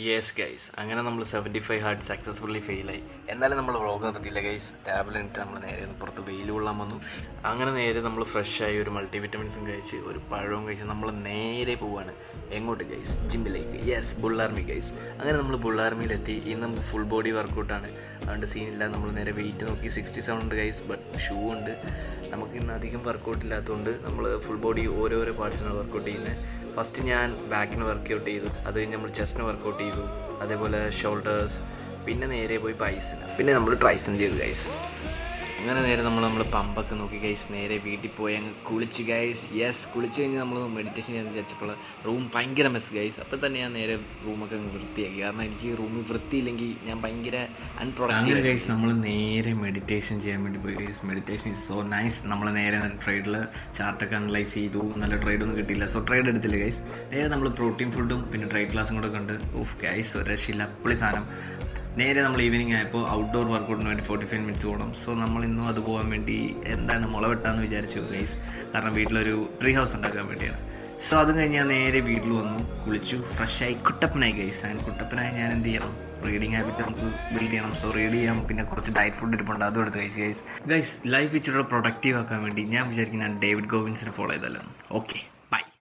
Yes guys, അങ്ങനെ നമ്മൾ 75 hard successfully ഫെയിലായി. എന്നാലും നമ്മൾ വ്ളോഗ് നിർത്തിയില്ല ഗൈസ്. ടാബ്ലറ്റ് ഇട്ട് നമ്മൾ നേരെ പുറത്ത് വെയിൽ കൊള്ളാൻ വന്നു. അങ്ങനെ നേരെ നമ്മൾ ഫ്രഷായി ഒരു മൾട്ടി വിറ്റമിൻസും കഴിച്ച് ഒരു പഴവും കഴിച്ച് നമ്മൾ നേരെ പോവാണ്. എങ്ങോട്ട് ഗൈസ്? ജിമ്മിലേക്ക്. Yes, Bull Army guys. അങ്ങനെ നമ്മൾ ബുള്ളാർമിയിലെത്തി. ഇന്ന് നമുക്ക് ഫുൾ ബോഡി വർക്കൗട്ടാണ്, അതുകൊണ്ട് സീനില്ല. നമ്മൾ നേരെ വെയിറ്റ് നോക്കി 67 ഉണ്ട് ഗൈസ്, ബട്ട് ഷൂ ഉണ്ട്. നമുക്ക് ഇന്ന് അധികം വർക്കൗട്ട് ഇല്ലാത്തതുകൊണ്ട് നമ്മൾ ഫുൾ ബോഡി ഓരോരോ പാർട്സിനാണ് വർക്കൗട്ട് ചെയ്യുന്നത്. ഫസ്റ്റ് ഞാൻ ബാക്കിന് വർക്കൗട്ട് ചെയ്തു, അത് കഴിഞ്ഞ് നമ്മൾ ചെസ്റ്റിന് വർക്കൗട്ട് ചെയ്തു, അതേപോലെ ഷോൾഡേഴ്സ്, പിന്നെ നേരെ പോയി ബൈസിന്, പിന്നെ നമ്മൾ ട്രൈസിന് ചെയ്തു ഗൈസ്. അങ്ങനെ നേരെ നമ്മൾ പമ്പൊക്കെ നോക്കി ഗൈസ്. നേരെ വീട്ടിൽ പോയി അങ്ങ് കുളിച്ച് ഗൈസ്. യെസ്, കുളിച്ച് കഴിഞ്ഞ് നമ്മൾ മെഡിറ്റേഷൻ ചെയ്യാൻ വിചാരിച്ചപ്പോൾ റൂം ഭയങ്കര മെസ്സ് ഗൈസ്. അപ്പോൾ തന്നെ ഞാൻ നേരെ റൂമൊക്കെ അങ്ങ് വൃത്തിയാക്കി. കാരണം എനിക്ക് റൂമിൽ വൃത്തിയില്ലെങ്കിൽ ഞാൻ ഭയങ്കര അൺപ്രൊഡക്റ്റീവ് ഗൈസ്. നമ്മൾ നേരെ മെഡിറ്റേഷൻ ചെയ്യാൻ വേണ്ടി പോയി guys. Meditation is so nice. നമ്മൾ നേരെ ട്രേഡിൽ ചാർട്ടൊക്കെ അനലൈസ് ചെയ്തു. നല്ല ട്രേഡൊന്നും കിട്ടിയില്ല, സോ ട്രേഡ് എടുത്തില്ല ഗൈസ്. നേരെ നമ്മൾ പ്രോട്ടീൻ ഫുഡും പിന്നെ ട്രേഡ് ക്ലാസ്സും കൂടെ കണ്ട് ഓഫ് ഗൈസ് ഒരു രക്ഷയില്ല, അപ്പൊളി സാധനം. നേരെ നമ്മൾ ഈവനിങ് ആയപ്പോൾ ഔട്ട്ഡോർ വർക്കൗട്ടിന് വേണ്ടി 45 മിനിറ്റ്സ് പോകണം. സോ നമ്മൾ ഇന്നും അത് പോകാൻ വേണ്ടി എന്താണ് മുള വെട്ടാന്ന് വിചാരിച്ചു ഗൈസ്. കാരണം വീട്ടിലൊരു ട്രീ ഹൗസ് ഉണ്ടാക്കാൻ വേണ്ടിയാണ്. സോ അത് കഴിഞ്ഞ് ഞാൻ നേരെ വീട്ടിൽ വന്നു, കുളിച്ചു, ഫ്രഷായി കുട്ടപ്പനായി ഗൈസ്. ആൻഡ് കുട്ടപ്പനായി ഞാൻ എന്ത് ചെയ്യണം? റീഡിങ് ഹാബിറ്റ് നമുക്ക് ബിൽഡ് ചെയ്യണം. സോ റീഡ് ചെയ്യാം, പിന്നെ കുറച്ച് ഡയറ്റ് ഫുഡ് ഇരിപ്പുണ്ട്, അതും എടുത്ത് കഴിച്ച് ഗൈസ്. ലൈഫ് ഇച്ചിരി പ്രൊഡക്റ്റീവ് ആക്കാൻ വേണ്ടി ഞാൻ വിചാരിക്കും ഞാൻ ഡേവിഡ് ഗോവിൻസിനെ ഫോളോ ചെയ്തല്ലോ. ഓക്കെ.